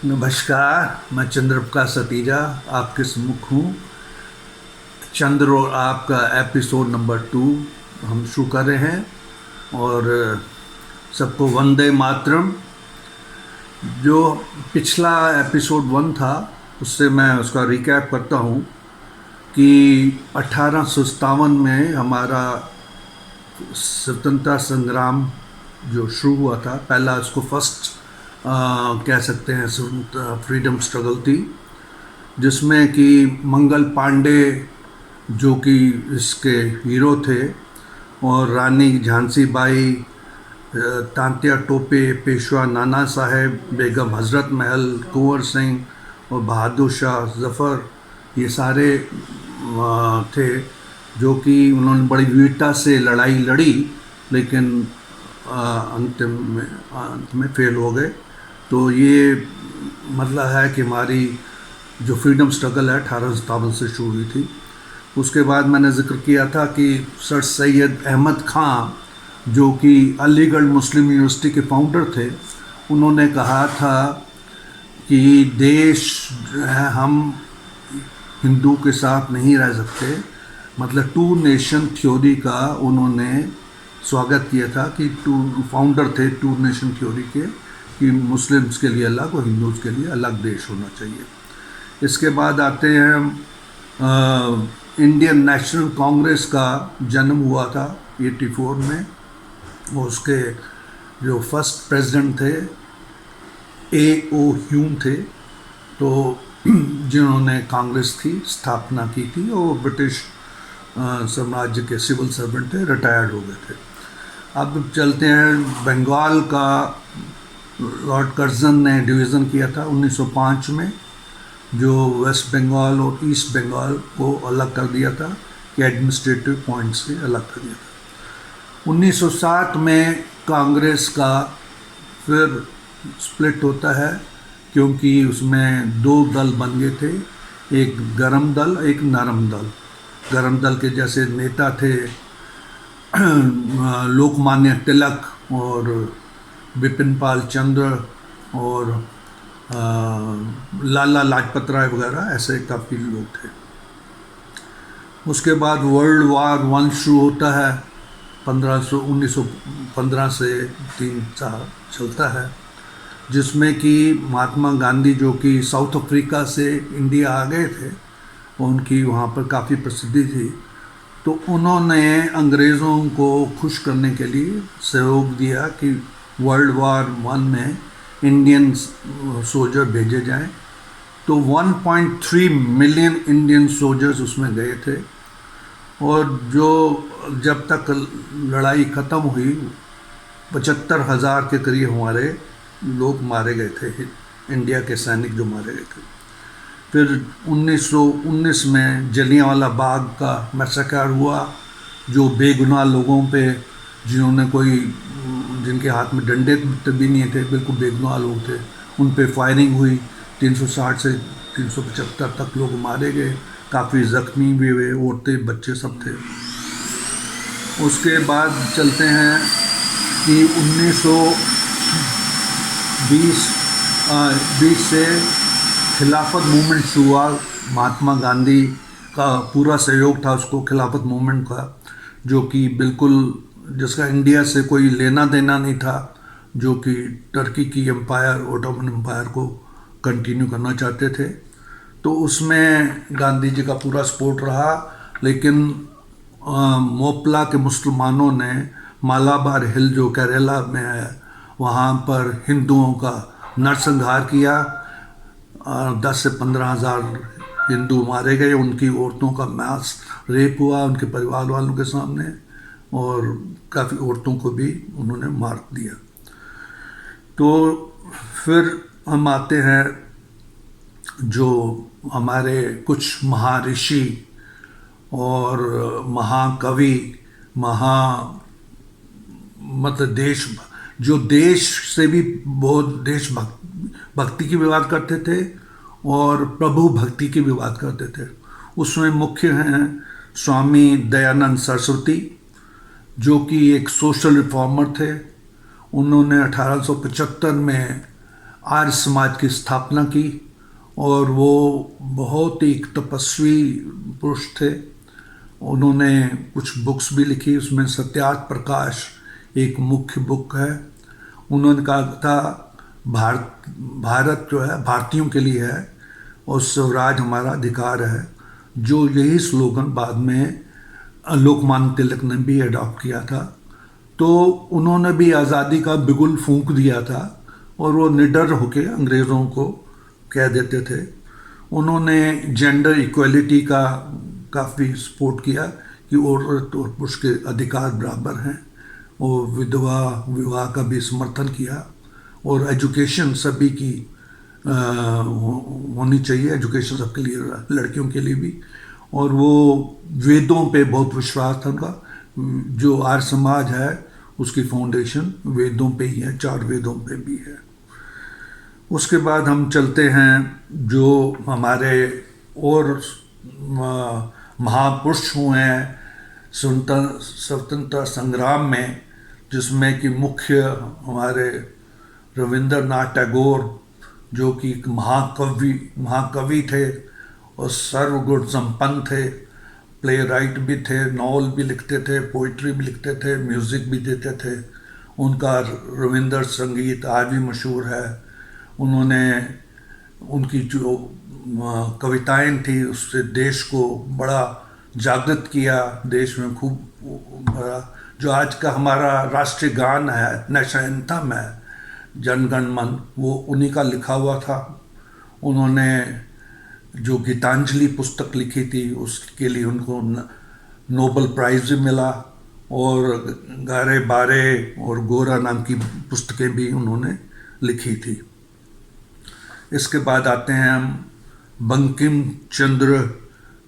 नमस्कार, मैं चंद्र प्रकाश सतीजा आपके सम्मुख हूँ। चंद्र और आपका एपिसोड नंबर 2 हम शुरू कर रहे हैं और सबको वंदे मातरम। जो पिछला एपिसोड 1 था उससे मैं उसका रिकैप करता हूँ कि 1857 में हमारा स्वतंत्रता संग्राम जो शुरू हुआ था, पहला इसको फर्स्ट कह सकते हैं फ्रीडम स्ट्रगल थी, जिसमें कि मंगल पांडे जो कि इसके हीरो थे और रानी झांसी बाई, तांत्या टोपे, पेशवा नाना साहेब, बेगम हजरत महल, कुंवर सिंह और बहादुर शाह जफ़र, ये सारे थे जो कि उन्होंने बड़ी वीरता से लड़ाई लड़ी, लेकिन अंत में फेल हो गए। तो ये मतलब है कि हमारी जो फ्रीडम स्ट्रगल है 1857 से शुरू हुई थी। उसके बाद मैंने जिक्र किया था कि सर सैयद अहमद ख़ान जो कि अलीगढ़ मुस्लिम यूनिवर्सिटी के फाउंडर थे, उन्होंने कहा था कि देश जो है हम हिंदू के साथ नहीं रह सकते, मतलब टू नेशन थ्योरी का उन्होंने स्वागत किया था कि फाउंडर थे टू नेशन थ्योरी के, कि मुस्लिम्स के लिए अलग और हिंदूज़ के लिए अलग देश होना चाहिए। इसके बाद आते हैं इंडियन नेशनल कांग्रेस का जन्म हुआ था 84 में। उसके जो फर्स्ट प्रेसिडेंट थे A.O. ह्यूम थे, तो जिन्होंने कांग्रेस की स्थापना की थी और ब्रिटिश साम्राज्य के सिविल सर्वेंट थे, रिटायर्ड हो गए थे। अब चलते हैं बंगाल का। लॉर्ड कर्जन ने डिवीज़न किया था 1905 में, जो वेस्ट बंगाल और ईस्ट बंगाल को अलग कर दिया था, कि एडमिनिस्ट्रेटिव पॉइंट से अलग कर दिया था। 1907 में कांग्रेस का फिर स्प्लिट होता है, क्योंकि उसमें 2 दल बन गए थे, एक गरम दल, एक नरम दल। गरम दल के जैसे नेता थे लोकमान्य तिलक और बिपिन पाल चंद्र और लाला लाजपत राय वगैरह, ऐसे काफ़ी लोग थे। उसके बाद वर्ल्ड वार 1 शुरू होता है 1915 से 3 साल चलता है, जिसमें कि महात्मा गांधी जो कि साउथ अफ्रीका से इंडिया आ गए थे, उनकी वहाँ पर काफ़ी प्रसिद्धि थी, तो उन्होंने अंग्रेज़ों को खुश करने के लिए सहयोग दिया कि वर्ल्ड वार 1 में इंडियन सोल्जर भेजे जाएं। तो 1.3 मिलियन इंडियन सोल्जर्स उसमें गए थे, और जो जब तक लड़ाई ख़त्म हुई 75,000 के करीब हमारे लोग मारे गए थे, इंडिया के सैनिक जो मारे गए थे। फिर 1919 में जलियांवाला बाग का मैसेकर हुआ, जो बेगुनाह लोगों पे, जिनके हाथ में डंडे भी नहीं थे, बिल्कुल बेगुनाह लोग थे, उन पे फायरिंग हुई। 360 से 375 तक लोग मारे गए, काफ़ी ज़ख्मी भी हुए, औरतें बच्चे सब थे। उसके बाद चलते हैं कि 1920 से खिलाफत मूवमेंट शुरू हुआ। महात्मा गांधी का पूरा सहयोग था उसको, खिलाफत मूवमेंट का, जो कि बिल्कुल जिसका इंडिया से कोई लेना देना नहीं था, जो कि टर्की की एम्पायर, ओटोमन एम्पायर को कंटिन्यू करना चाहते थे। तो उसमें गांधी जी का पूरा सपोर्ट रहा, लेकिन मोपला के मुसलमानों ने मालाबार हिल जो केरला में है, वहाँ पर हिंदुओं का नरसंहार किया। 10 से 15,000 हिंदू मारे गए, उनकी औरतों का मास रेप हुआ उनके परिवार वालों के सामने, और काफ़ी औरतों को भी उन्होंने मार दिया। तो फिर हम आते हैं जो हमारे कुछ महर्षि और महाकवि, मतलब देश से भी बहुत भक्ति की भी बात करते थे और प्रभु भक्ति की भी बात करते थे। उसमें मुख्य हैं स्वामी दयानंद सरस्वती, जो कि एक सोशल रिफॉर्मर थे। उन्होंने 1875 में आर्य समाज की स्थापना की। और वो बहुत ही एक तपस्वी पुरुष थे। उन्होंने कुछ बुक्स भी लिखी, उसमें सत्यार्थ प्रकाश एक मुख्य बुक है। उन्होंने कहा था भारत जो है भारतीयों के लिए है और स्वराज हमारा अधिकार है, जो यही स्लोगन बाद में लोकमान्य तिलक ने भी अडॉप्ट किया था। तो उन्होंने भी आज़ादी का बिगुल फूंक दिया था और वो निडर होके अंग्रेज़ों को कह देते थे। उन्होंने जेंडर इक्वलिटी का काफ़ी सपोर्ट किया कि औरत और पुरुष के अधिकार बराबर हैं, और विधवा विवाह का भी समर्थन किया। और एजुकेशन सभी की होनी चाहिए, एजुकेशन सबके लिए, लड़कियों के लिए भी। और वो वेदों पे बहुत विश्वास था उनका। जो आर्य समाज है उसकी फाउंडेशन वेदों पे ही है, 4 वेदों पे भी है। उसके बाद हम चलते हैं जो हमारे और महापुरुष हुए हैं स्वतंत्रता संग्राम में, जिसमें कि मुख्य हमारे रविंद्रनाथ टैगोर, जो कि एक महाकवि थे और सर्वगुण संपन्न थे। प्ले राइट भी थे, नॉवल भी लिखते थे, पोइट्री भी लिखते थे, म्यूज़िक भी देते थे। उनका रविंद्र संगीत आज भी मशहूर है। उन्होंने उनकी जो कविताएं थी उससे देश को बड़ा जागृत किया। देश में खूब बड़ा, जो आज का हमारा राष्ट्रीय गान है, नेशनल एंथम है, जन गण मन, वो उन्हीं का लिखा हुआ था। उन्होंने जो गीतांजलि पुस्तक लिखी थी उसके लिए उनको नोबेल प्राइज़ भी मिला। और गारे बारे और गोरा नाम की पुस्तकें भी उन्होंने लिखी थी। इसके बाद आते हैं हम बंकिम चंद्र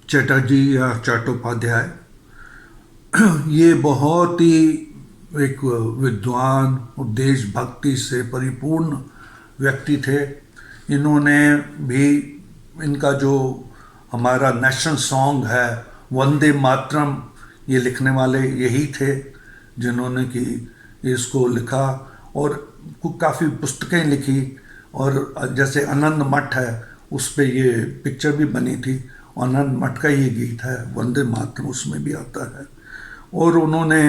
चटर्जी या चट्टोपाध्याय। ये बहुत ही एक विद्वान और देशभक्ति से परिपूर्ण व्यक्ति थे। इन्होंने भी, इनका जो हमारा नेशनल सॉन्ग है वंदे मातरम, ये लिखने वाले यही थे जिन्होंने कि इसको लिखा। और काफ़ी पुस्तकें लिखी, और जैसे आनंद मठ है उस पे ये पिक्चर भी बनी थी। आनंद मठ का ये गीत है वंदे मातरम, उसमें भी आता है। और उन्होंने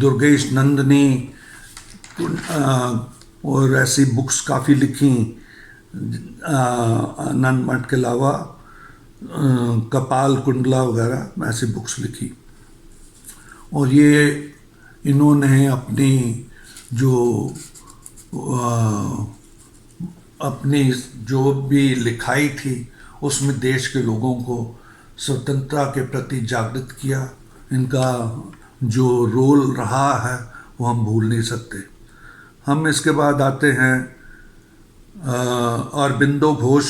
दुर्गेश नंदिनी और ऐसी बुक्स काफ़ी लिखी। आनंद मठ के अलावा कपाल कुंडला वगैरह ऐसी बुक्स लिखी। और ये इन्होंने अपनी जो अपनी जो भी लिखाई थी उसमें देश के लोगों को स्वतंत्रता के प्रति जागृत किया। इनका जो रोल रहा है वो हम भूल नहीं सकते। हम इसके बाद आते हैं अरबिंदो घोष,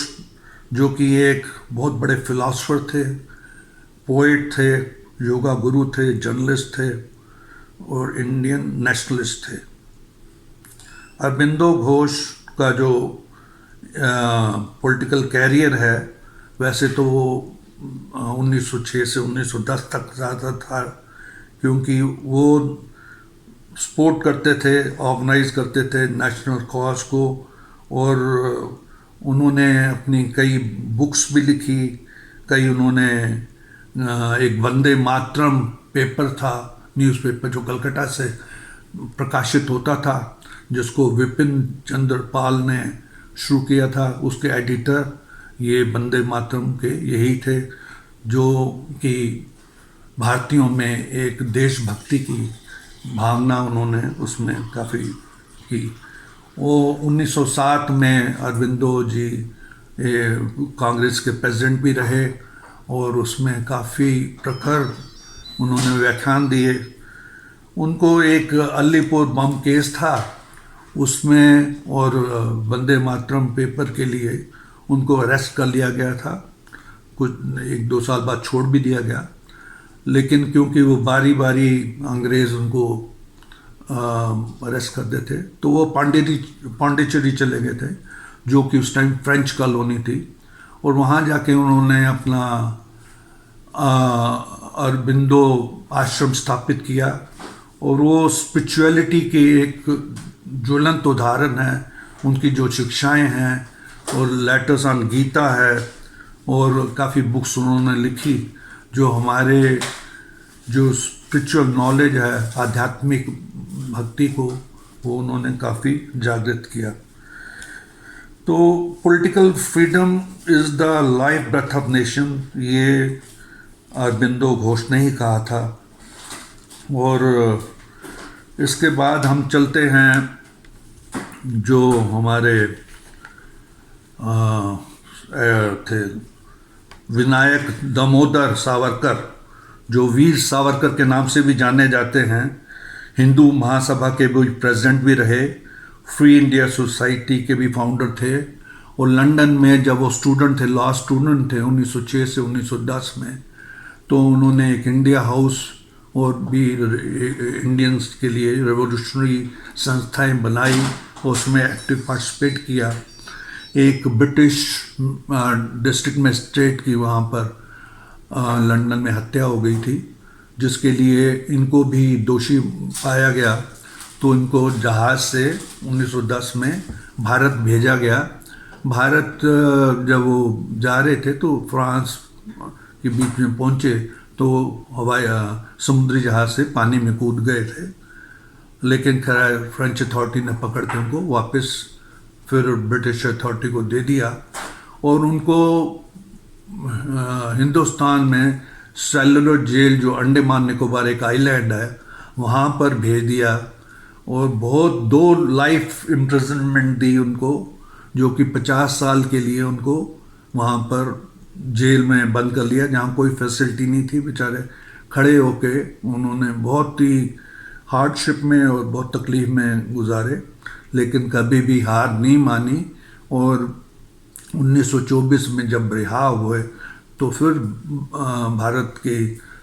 जो कि एक बहुत बड़े फिलोसोफर थे, पोएट थे, योगा गुरु थे, जर्नलिस्ट थे और इंडियन नेशनलिस्ट थे। अरबिंदो घोष का जो पॉलिटिकल कैरियर है, वैसे तो वो 1906 से 1910 तक ज़्यादा था, क्योंकि वो सपोर्ट करते थे, ऑर्गेनाइज करते थे नेशनल कॉज को। और उन्होंने अपनी कई बुक्स भी लिखी, कई उन्होंने एक वंदे मातरम पेपर था, न्यूज़पेपर जो कलकत्ता से प्रकाशित होता था, जिसको विपिन चंद्र पाल ने शुरू किया था। उसके एडिटर ये वंदे मातरम के यही थे, जो कि भारतीयों में एक देशभक्ति की भावना उन्होंने उसमें काफ़ी की। वो 1907 में अरबिंदो जी कांग्रेस के प्रेसिडेंट भी रहे और उसमें काफ़ी प्रखर उन्होंने व्याख्यान दिए। उनको एक अलीपुर बम केस था उसमें, और वंदे मातरम पेपर के लिए उनको अरेस्ट कर लिया गया था। कुछ 1-2 साल बाद छोड़ भी दिया गया, लेकिन क्योंकि वो बारी बारी अंग्रेज़ उनको अरेस्ट करते थे, तो वो पांडिचेरी चले गए थे, जो कि उस टाइम फ्रेंच कॉलोनी थी। और वहाँ जाके उन्होंने अपना अरबिंदो आश्रम स्थापित किया। और वो स्पिरिचुअलिटी की एक ज्वलंत उदाहरण है। उनकी जो शिक्षाएं हैं, और लेटर्स ऑन गीता है, और काफ़ी बुक्स उन्होंने लिखी जो हमारे जो स्पिरिचुअल नॉलेज है, आध्यात्मिक भक्ति को, वो उन्होंने काफ़ी जागृत किया। तो political freedom is the life breath of nation, ये अरबिंदो घोष ने ही कहा था। और इसके बाद हम चलते हैं जो हमारे थे विनायक दामोदर सावरकर, जो वीर सावरकर के नाम से भी जाने जाते हैं। हिंदू महासभा के भी प्रेसिडेंट भी रहे, फ्री इंडिया सोसाइटी के भी फाउंडर थे, और लंदन में जब वो स्टूडेंट थे, लॉ स्टूडेंट थे 1906 से 1910 में, तो उन्होंने एक इंडिया हाउस और भी इंडियंस के लिए रेवोल्यूशनरी संस्थाएं बनाई और उसमें एक्टिव पार्टिसिपेट किया। एक ब्रिटिश डिस्ट्रिक्ट मजिस्ट्रेट की वहाँ पर लंदन में हत्या हो गई थी, जिसके लिए इनको भी दोषी पाया गया, तो इनको जहाज़ से 1910 में भारत भेजा गया। भारत जब वो जा रहे थे तो फ्रांस के बीच में पहुँचे तो हवाई समुद्री जहाज़ से पानी में कूद गए थे, लेकिन खैर फ्रेंच अथॉरिटी ने पकड़ के उनको वापस फिर ब्रिटिश अथॉरिटी को दे दिया, और उनको हिंदुस्तान में सेलुलर जेल, जो अंडमान निकोबार एक आइलैंड है, वहाँ पर भेज दिया, और बहुत 2 लाइफ इम्प्रिजनमेंट दी उनको, जो कि 50 साल के लिए उनको वहाँ पर जेल में बंद कर लिया, जहाँ कोई फैसिलिटी नहीं थी। बेचारे खड़े होके उन्होंने बहुत ही हार्डशिप में और बहुत तकलीफ में गुजारे, लेकिन कभी भी हार नहीं मानी, और 1924 में जब रिहा हुए तो फिर भारत के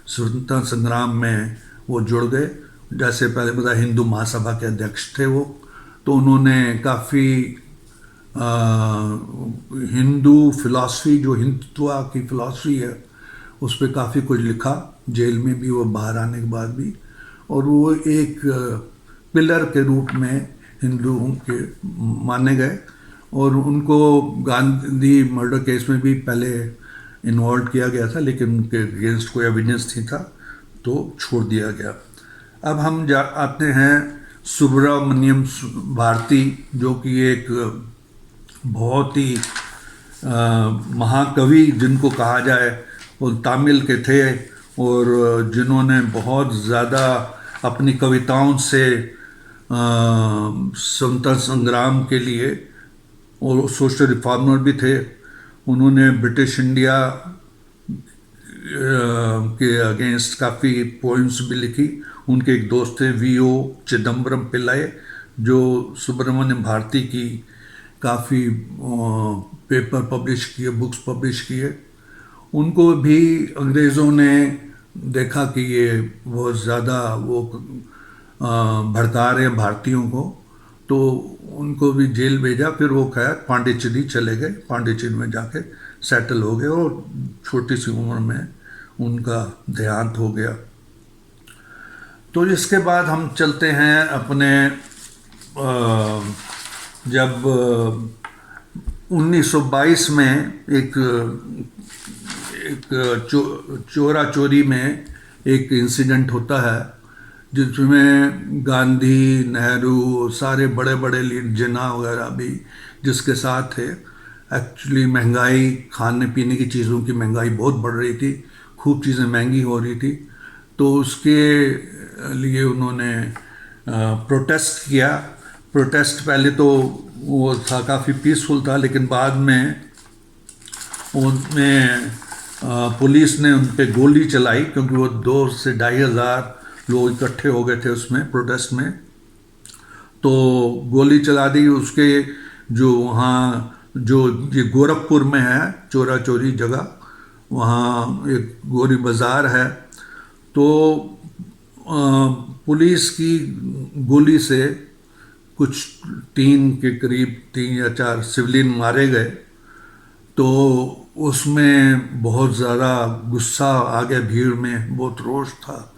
स्वतंत्रता संग्राम में वो जुड़ गए। जैसे पहले पता, हिंदू महासभा के अध्यक्ष थे वो, तो उन्होंने काफ़ी हिंदू फिलॉसफी, जो हिंदुत्व की फिलॉसफी है, उस पर काफ़ी कुछ लिखा, जेल में भी, वो बाहर आने के बाद भी, और वो एक पिलर के रूप में हिंदुओं के माने गए। और उनको गांधी मर्डर केस में भी पहले इन्वॉल्व किया गया था, लेकिन उनके अगेंस्ट कोई एविडेंस नहीं था, तो छोड़ दिया गया। अब हम आते हैं सुब्रमण्यम भारती, जो कि एक बहुत ही महाकवि जिनको कहा जाए, वो तमिल के थे, और जिन्होंने बहुत ज़्यादा अपनी कविताओं से स्वतंत्रता संग्राम के लिए, और सोशल रिफॉर्मर भी थे। उन्होंने ब्रिटिश इंडिया के अगेंस्ट काफ़ी पोइम्स भी लिखी। उनके एक दोस्त थे V.O. चिदम्बरम पिल्लाई, जो सुब्रमण्यम भारती की काफ़ी पेपर पब्लिश किए, बुक्स पब्लिश किए। उनको भी अंग्रेज़ों ने देखा कि ये बहुत ज़्यादा वो भड़का रहे हैं भारतीयों को, तो उनको भी जेल भेजा। फिर वो खैर पांडिचेरी चले गए, पांडिचेरी में जाके सेटल हो गए, और छोटी सी उम्र में उनका देहांत हो गया। तो इसके बाद हम चलते हैं अपने जब 1922 में एक चोरा चोरी में एक इंसिडेंट होता है, जिसमें गांधी, नेहरू, सारे बड़े बड़े लीडर, जिन्ना वगैरह भी जिसके साथ थे। एक्चुअली महंगाई, खाने पीने की चीज़ों की महंगाई बहुत बढ़ रही थी, खूब चीज़ें महंगी हो रही थी, तो उसके लिए उन्होंने प्रोटेस्ट किया। प्रोटेस्ट पहले तो वो था काफ़ी पीसफुल था, लेकिन बाद में उनमें पुलिस ने उन पर गोली चलाई, क्योंकि वो 2 से 2,500 लोग इकट्ठे हो गए थे उसमें प्रोटेस्ट में, तो गोली चला दी। उसके जो वहाँ जो ये गोरखपुर में है चोरा चोरी जगह, वहाँ एक गोरी बाज़ार है, तो पुलिस की गोली से कुछ 3 के करीब 3 या 4 सिविलियन मारे गए। तो उसमें बहुत ज़्यादा गुस्सा आ गया, भीड़ में बहुत रोष था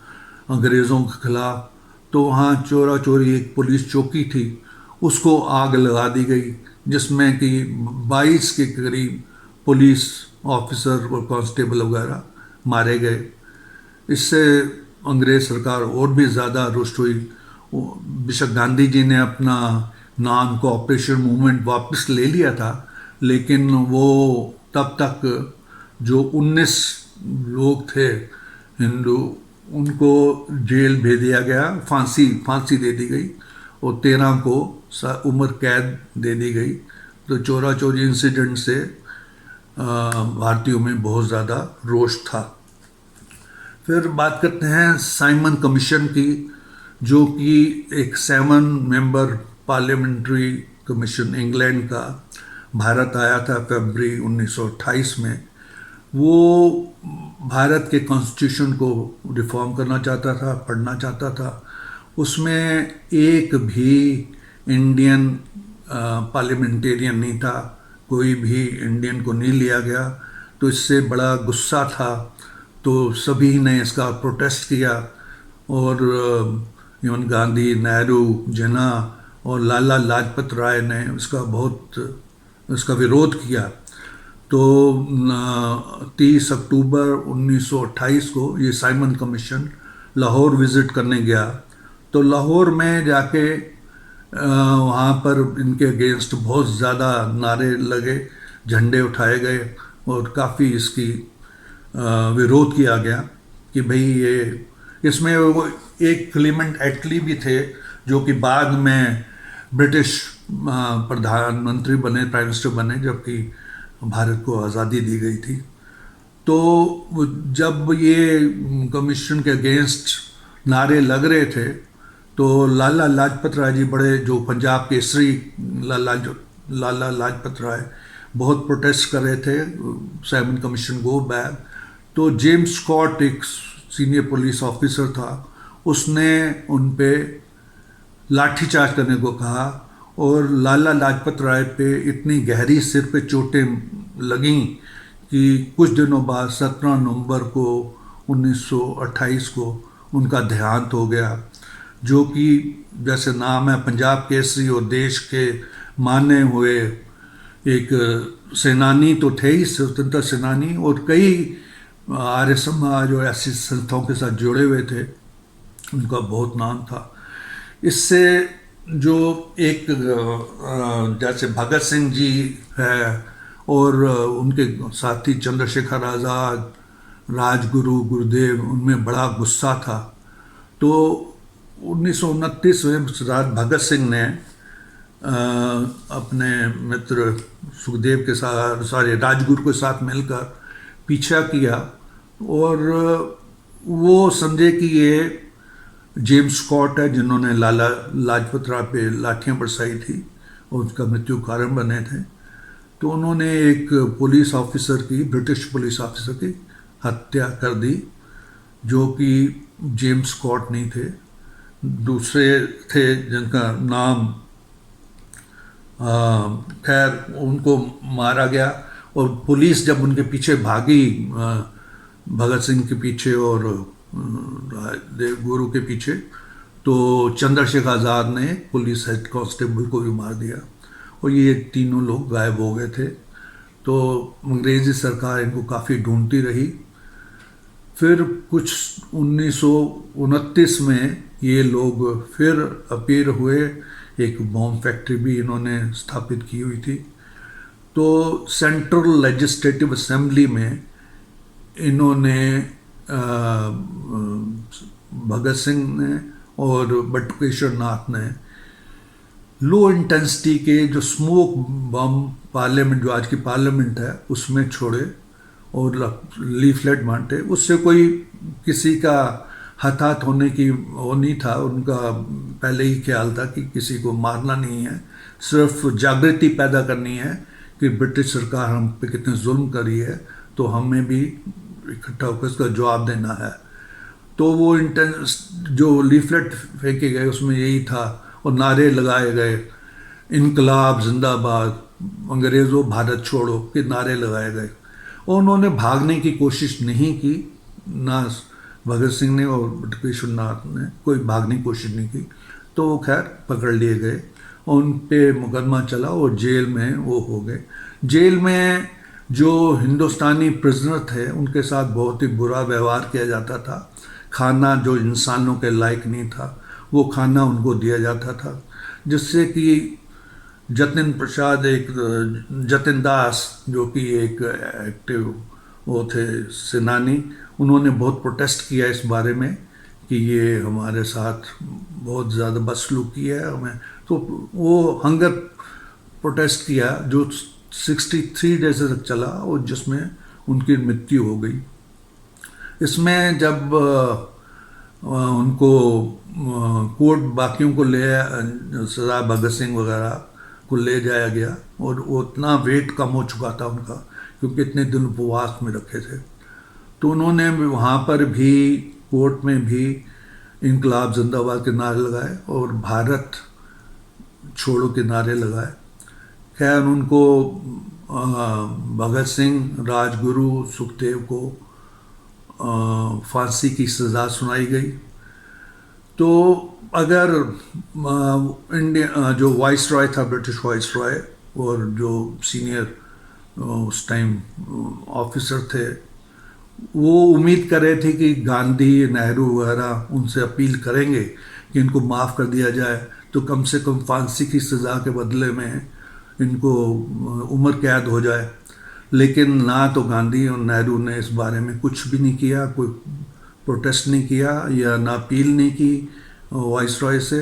अंग्रेज़ों के खिलाफ। तो वहाँ चोरा चोरी एक पुलिस चौकी थी, उसको आग लगा दी गई, जिसमें कि 22 के करीब पुलिस ऑफिसर और कांस्टेबल वगैरह मारे गए। इससे अंग्रेज सरकार और भी ज़्यादा रुष्ट हुई। बेशक गांधी जी ने अपना नाम कोऑपरेशन मूवमेंट वापस ले लिया था, लेकिन वो तब तक जो 19 लोग थे हिंदू, उनको जेल भेज दिया गया, फांसी दे दी गई और 13 को उम्र कैद दे दी गई। तो चोरा चोरी इंसिडेंट से भारतीयों में बहुत ज़्यादा रोष था। फिर बात करते हैं साइमन कमीशन की, जो कि एक 7 मेंबर पार्लियामेंट्री कमीशन इंग्लैंड का भारत आया था फरवरी 1928 में। वो भारत के कॉन्स्टिट्यूशन को रिफॉर्म करना चाहता था, पढ़ना चाहता था। उसमें एक भी इंडियन पार्लियामेंटेरियन नहीं था, कोई भी इंडियन को नहीं लिया गया। तो इससे बड़ा गुस्सा था, तो सभी ने इसका प्रोटेस्ट किया और इवन गांधी, नेहरू, जिन्ना और लाला लाजपत राय ने इसका विरोध किया। तो 30 अक्टूबर 1928 को ये साइमन कमीशन लाहौर विज़िट करने गया। तो लाहौर में जाके वहाँ पर इनके अगेंस्ट बहुत ज़्यादा नारे लगे, झंडे उठाए गए और काफ़ी इसकी विरोध किया गया कि भाई ये, इसमें वो एक क्लीमेंट एटली भी थे जो कि बाद में ब्रिटिश प्रधानमंत्री बने, प्राइम मिनिस्टर बने, जबकि भारत को आज़ादी दी गई थी। तो जब ये कमीशन के अगेंस्ट नारे लग रहे थे, तो लाला लाजपत राय जी, बड़े जो पंजाब केसरी लाला लाजपत राय, बहुत प्रोटेस्ट कर रहे थे, साइमन कमीशन गो बैक। तो जेम्स स्कॉट एक सीनियर पुलिस ऑफिसर था, उसने उन पे लाठीचार्ज करने को कहा और लाला लाजपत राय पे इतनी गहरी सिर पे चोटें लगीं कि कुछ दिनों बाद 17 नवंबर को 1928 को उनका देहांत हो गया। जो कि जैसे नाम है पंजाब केसरी और देश के माने हुए एक सेनानी तो थे ही, स्वतंत्रता सेनानी, और कई आर्य समाज और ऐसी संस्थाओं के साथ जुड़े हुए थे, उनका बहुत नाम था। इससे जो एक जैसे भगत सिंह जी है और उनके साथी चंद्रशेखर आज़ाद, राजगुरु, गुरुदेव, उनमें बड़ा गुस्सा था। तो 1929 में भगत सिंह ने अपने मित्र सुखदेव के साथ, राजगुरु के साथ मिलकर पीछा किया और वो समझे कि ये जेम्स स्कॉट है जिन्होंने लाला लाजपत राय पे लाठियाँ बरसाई थी और उसका मृत्यु कारण बने थे। तो उन्होंने एक पुलिस ऑफिसर की, ब्रिटिश पुलिस ऑफिसर की हत्या कर दी, जो कि जेम्स स्कॉट नहीं थे, दूसरे थे जिनका नाम, खैर उनको मारा गया। और पुलिस जब उनके पीछे भागी, भगत सिंह के पीछे और गुरु के पीछे, तो चंद्रशेखर आज़ाद ने पुलिस हेड कांस्टेबल को भी मार दिया और ये तीनों लोग गायब हो गए थे। तो अंग्रेज़ी सरकार इनको काफ़ी ढूंढती रही। फिर कुछ 1929 में ये लोग फिर अपीयर हुए, एक बॉम्ब फैक्ट्री भी इन्होंने स्थापित की हुई थी। तो सेंट्रल लेजिस्लेटिव असेंबली में इन्होंने भगत सिंह ने और बटुकेश्वर नाथ ने लो इंटेंसिटी के जो स्मोक बम पार्लियामेंट, जो आज की पार्लियामेंट है, उसमें छोड़े और लीफलेट बांटे। उससे कोई किसी का हताहत होने की वो नहीं था, उनका पहले ही ख्याल था कि किसी को मारना नहीं है, सिर्फ जागृति पैदा करनी है कि ब्रिटिश सरकार हम पे कितने जुल्म करी है, तो हमें भी इकट्ठा होकर इसका जवाब देना है। तो वो जो लीफलेट फेंके गए उसमें यही था और नारे लगाए गए, इनकलाब जिंदाबाद, अंग्रेज़ों भारत छोड़ो के नारे लगाए गए। और उन्होंने भागने की कोशिश नहीं की, ना भगत सिंह ने और बटुकेश्वर नाथ ने कोई भागने की कोशिश नहीं की। तो वो खैर पकड़ लिए गए उन पे मुकदमा चला और जेल में वो हो गए। जेल में जो हिंदुस्तानी प्रिजनर थे उनके साथ बहुत ही बुरा व्यवहार किया जाता था। खाना जो इंसानों के लायक नहीं था वो खाना उनको दिया जाता था, जिससे कि जतिन प्रसाद एक जतिन दास जो कि एक एक्टिव वो थे सेनानी, उन्होंने बहुत प्रोटेस्ट किया इस बारे में कि ये हमारे साथ बहुत ज़्यादा बदसलूकी है हमें। तो वो हंगर प्रोटेस्ट किया जो 63 डेज तक चला और जिसमें उनकी मृत्यु हो गई। इसमें जब उनको कोर्ट बाकियों को ले सरदार भगत सिंह वगैरह को ले जाया गया और वो उतना वेट कम हो चुका था उनका क्योंकि इतने दिन उपवास में रखे थे, तो उन्होंने वहाँ पर भी कोर्ट में भी इनकलाब जिंदाबाद के नारे लगाए और भारत छोड़ो के नारे लगाए। खैर उनको भगत सिंह, राजगुरु, सुखदेव को फांसी की सज़ा सुनाई गई। तो अगर इंडिया जो वाइस रॉय था, ब्रिटिश वाइस रॉय, और जो सीनियर उस टाइम ऑफिसर थे, वो उम्मीद कर रहे थे कि गांधी, नेहरू वगैरह उनसे अपील करेंगे कि इनको माफ़ कर दिया जाए, तो कम से कम फांसी की सज़ा के बदले में इनको उम्र कैद हो जाए। लेकिन ना तो गांधी और नेहरू ने इस बारे में कुछ भी नहीं किया, कोई प्रोटेस्ट नहीं किया या ना अपील नहीं की वाइस रॉय से।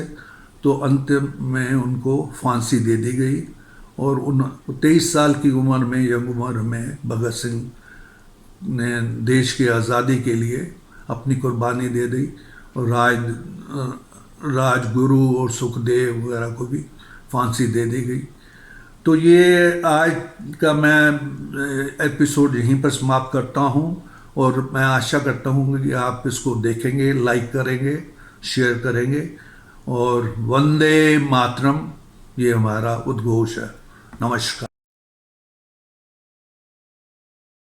तो अंतिम में उनको फांसी दे दी गई और 23 साल की उम्र में, यंग उम्र में, भगत सिंह ने देश की आज़ादी के लिए अपनी कुर्बानी दे दी और राजगुरु और सुखदेव वगैरह को भी फांसी दे दी गई। तो ये आज का मैं एपिसोड यहीं पर समाप्त करता हूँ और मैं आशा करता हूँ कि आप इसको देखेंगे, लाइक करेंगे, शेयर करेंगे और वंदे मातरम ये हमारा उद्घोष है। नमस्कार।